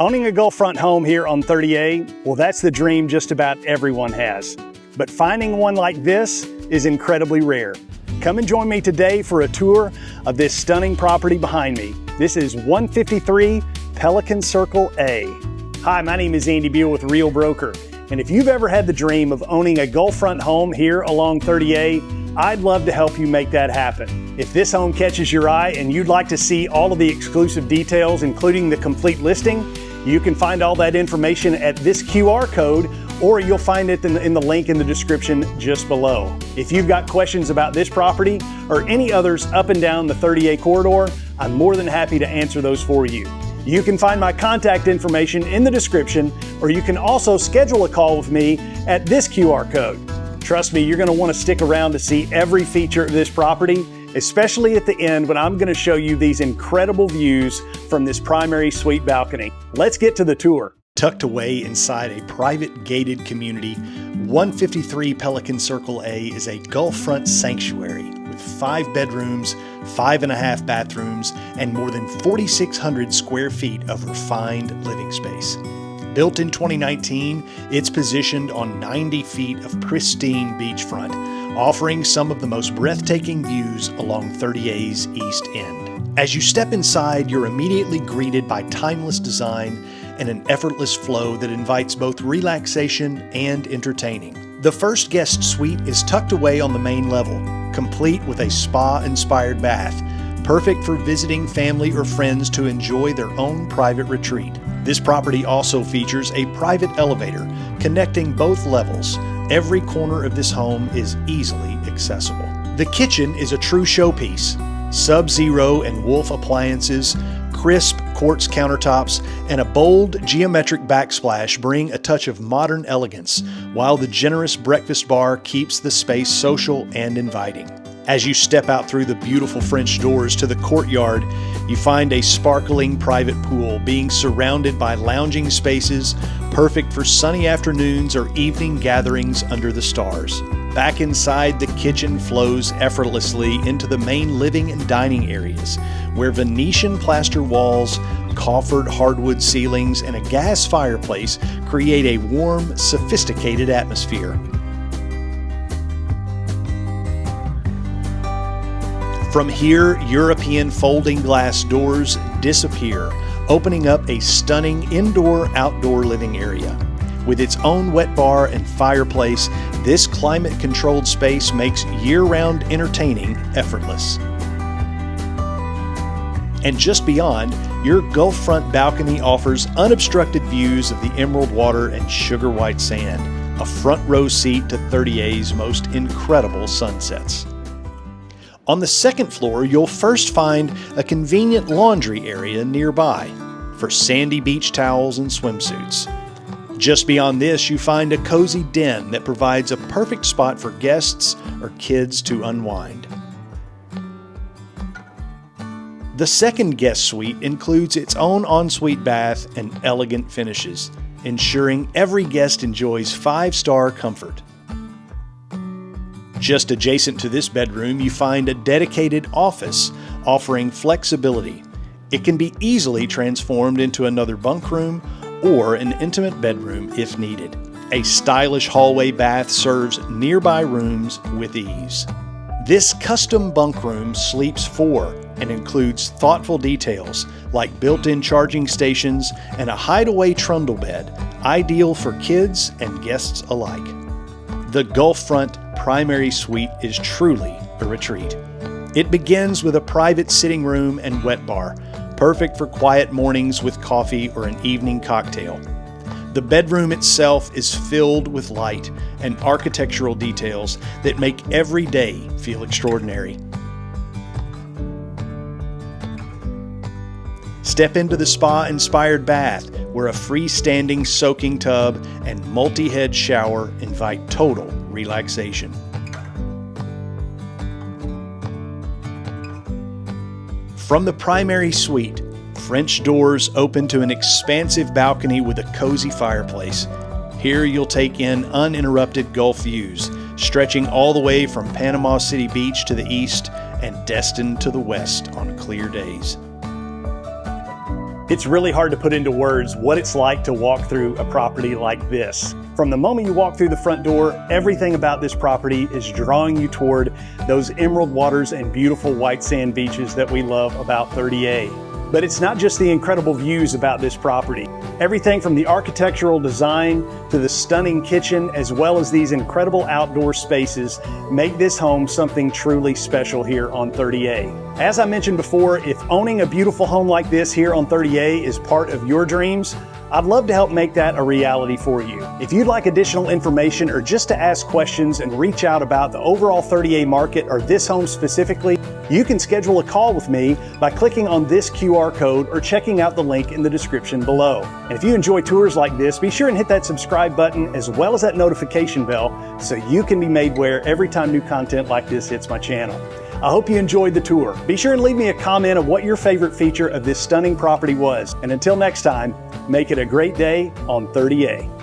Owning a Gulfront home here on 30A, well, that's the dream just about everyone has. But finding one like this is incredibly rare. Come and join me today for a tour of this stunning property behind me. This is 153 Pelican Circle A. Hi, my name is Andy Beal with Real Broker. And if you've ever had the dream of owning a Gulfront home here along 30A, I'd love to help you make that happen. If this home catches your eye and you'd like to see all of the exclusive details, including the complete listing, you can find all that information at this QR code, or you'll find it in the link in the description just below. If you've got questions about this property or any others up and down the 30A corridor, I'm more than happy to answer those for you. You can find my contact information in the description, or you can also schedule a call with me at this QR code. Trust me, you're going to want to stick around to see every feature of this property, especially at the end when I'm going to show you these incredible views from this primary suite balcony. Let's get to the tour. Tucked away inside a private gated community, 153 Pelican Circle A is a Gulfront sanctuary with 5 bedrooms, 5.5 bathrooms, and more than 4,600 square feet of refined living space. Built in 2019, it's positioned on 90 feet of pristine beachfront, offering some of the most breathtaking views along 30A's East End. As you step inside, you're immediately greeted by timeless design and an effortless flow that invites both relaxation and entertaining. The first guest suite is tucked away on the main level, complete with a spa-inspired bath, perfect for visiting family or friends to enjoy their own private retreat. This property also features a private elevator connecting both levels. Every corner of this home is easily accessible. The kitchen is a true showpiece. Sub-Zero and Wolf appliances, crisp quartz countertops, and a bold geometric backsplash bring a touch of modern elegance, while the generous breakfast bar keeps the space social and inviting. As you step out through the beautiful French doors to the courtyard, you find a sparkling private pool being surrounded by lounging spaces, perfect for sunny afternoons or evening gatherings under the stars. Back inside, the kitchen flows effortlessly into the main living and dining areas, where Venetian plaster walls, coffered hardwood ceilings, and a gas fireplace create a warm, sophisticated atmosphere. From here, European folding glass doors disappear, opening up a stunning indoor-outdoor living area. With its own wet bar and fireplace, this climate-controlled space makes year-round entertaining effortless. And just beyond, your Gulfront balcony offers unobstructed views of the emerald water and sugar white sand, a front row seat to 30A's most incredible sunsets. On the second floor, you'll first find a convenient laundry area nearby for sandy beach towels and swimsuits. Just beyond this, you find a cozy den that provides a perfect spot for guests or kids to unwind. The second guest suite includes its own ensuite bath and elegant finishes, ensuring every guest enjoys 5-star comfort. Just adjacent to this bedroom, you find a dedicated office offering flexibility. It can be easily transformed into another bunk room or an intimate bedroom if needed. A stylish hallway bath serves nearby rooms with ease. This custom bunk room sleeps 4 and includes thoughtful details like built-in charging stations and a hideaway trundle bed, ideal for kids and guests alike. The Gulfront primary suite is truly a retreat. It begins with a private sitting room and wet bar, perfect for quiet mornings with coffee or an evening cocktail. The bedroom itself is filled with light and architectural details that make every day feel extraordinary. Step into the spa-inspired bath, where a freestanding soaking tub and multi-head shower invite total relaxation. From the primary suite, French doors open to an expansive balcony with a cozy fireplace. Here you'll take in uninterrupted Gulf views, stretching all the way from Panama City Beach to the east and Destin to the west on clear days. It's really hard to put into words what it's like to walk through a property like this. From the moment you walk through the front door, everything about this property is drawing you toward those emerald waters and beautiful white sand beaches that we love about 30A. But it's not just the incredible views about this property. Everything from the architectural design to the stunning kitchen, as well as these incredible outdoor spaces, make this home something truly special here on 30A. As I mentioned before, if owning a beautiful home like this here on 30A is part of your dreams, I'd love to help make that a reality for you. If you'd like additional information or just to ask questions and reach out about the overall 30A market or this home specifically, you can schedule a call with me by clicking on this QR code or checking out the link in the description below. And if you enjoy tours like this, be sure and hit that subscribe button as well as that notification bell so you can be made aware every time new content like this hits my channel. I hope you enjoyed the tour. Be sure and leave me a comment of what your favorite feature of this stunning property was. And until next time, make it a great day on 30A.